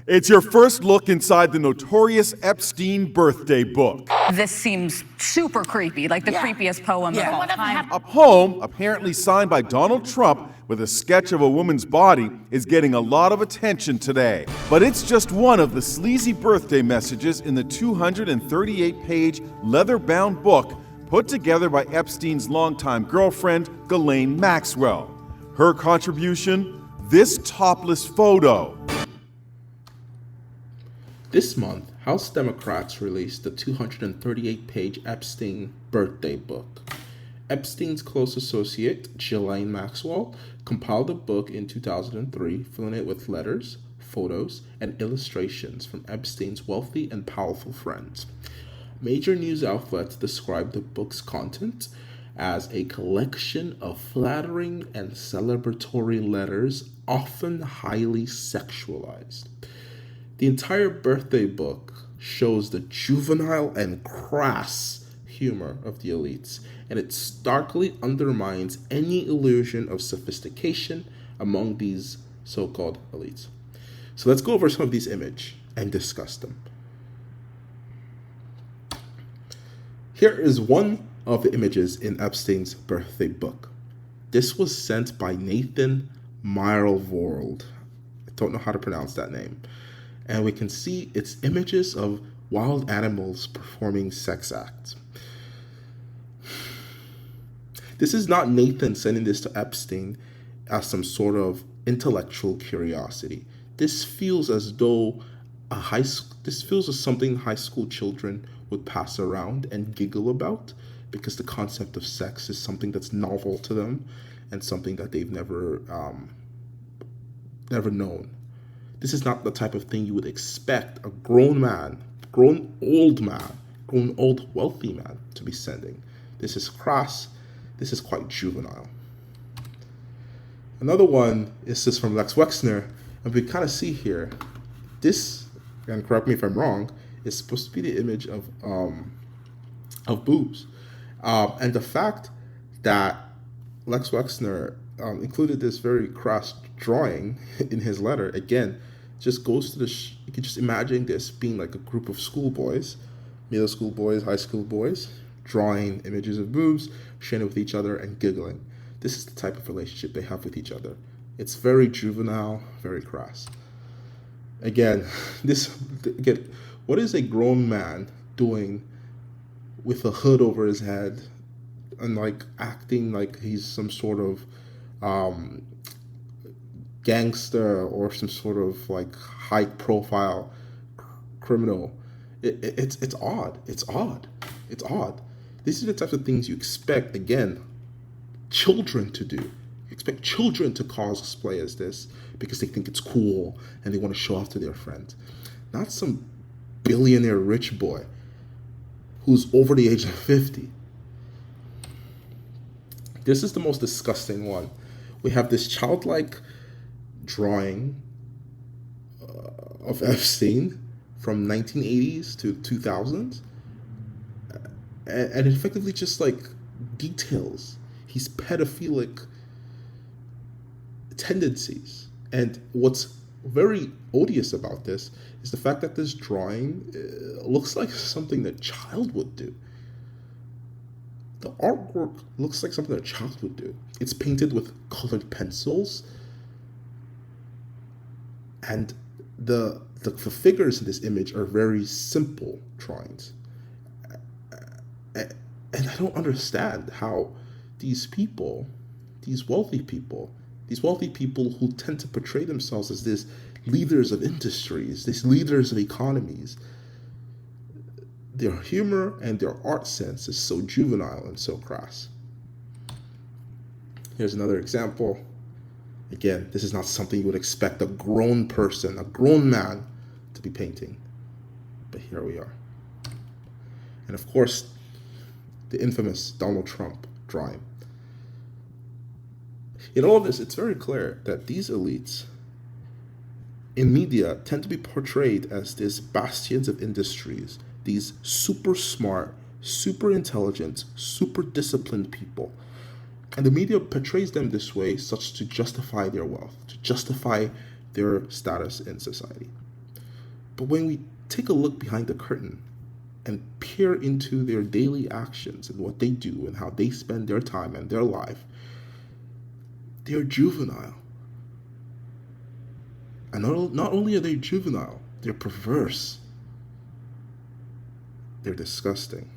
It's your first look inside the notorious Epstein birthday book. This seems super creepy, like the creepiest poem of all time. A poem, apparently signed by Donald Trump, with a sketch of a woman's body, is getting a lot of attention today. But it's just one of the sleazy birthday messages in the 238-page leather-bound book put together by Epstein's longtime girlfriend, Ghislaine Maxwell. Her contribution? This topless photo. This month, House Democrats released the 238-page Epstein birthday book. Epstein's close associate, Ghislaine Maxwell, compiled the book in 2003, filling it with letters, photos, and illustrations from Epstein's wealthy and powerful friends. Major news outlets described the book's content as a collection of flattering and celebratory letters, often highly sexualized. The entire birthday book shows the juvenile and crass humor of the elites, and it starkly undermines any illusion of sophistication among these so-called elites. So let's go over some of these images and discuss them. Here is one of the images in Epstein's birthday book. This was sent by Nathan Meyervold. I don't know how to pronounce that name. And we can see it's images of wild animals performing sex acts. This is not Nathan sending this to Epstein as some sort of intellectual curiosity. This feels as though this feels as something high school children would pass around and giggle about, because the concept of sex is something that's novel to them and something that they've never known. This is not the type of thing you would expect a grown old wealthy man to be sending. This is crass. This is quite juvenile. Another one is this from Lex Wexner, and we kind of see here, this, and correct me if I'm wrong, is supposed to be the image of boobs. And the fact that Lex Wexner included this very crass drawing in his letter, again, just goes to you can just imagine this being like a group of schoolboys, middle school boys, high school boys, drawing images of boobs, sharing it with each other and giggling. This is the type of relationship they have with each other. It's very juvenile, very crass. Again, what is a grown man doing with a hood over his head and like acting like he's some sort of gangster or some sort of like high profile criminal? It's odd. It's odd. These are the types of things you expect, again, children to do. You expect children to cosplay as this because they think it's cool and they want to show off to their friends. Not some billionaire rich boy who's over the age of 50. This is the most disgusting one. We have this childlike drawing of Epstein from 1980s to 2000s, and it effectively just like details his pedophilic tendencies. And what's very odious about this is the fact that this drawing looks like something that a child would do. The artwork looks like something that a child would do. It's painted with colored pencils, and the figures in this image are very simple drawings. And I don't understand how these wealthy people who tend to portray themselves as these leaders of industries, these leaders of economies, their humor and their art sense is so juvenile and so crass. Here's another example. Again, this is not something you would expect a grown person, a grown man, to be painting. But here we are. And of course, the infamous Donald Trump drawing. In all of this, it's very clear that these elites in media tend to be portrayed as these bastions of industries, these super smart, super intelligent, super disciplined people. And the media portrays them this way such to justify their wealth, to justify their status in society. But when we take a look behind the curtain and peer into their daily actions and what they do and how they spend their time and their life, they're juvenile. And not only are they juvenile, they're perverse. They're disgusting.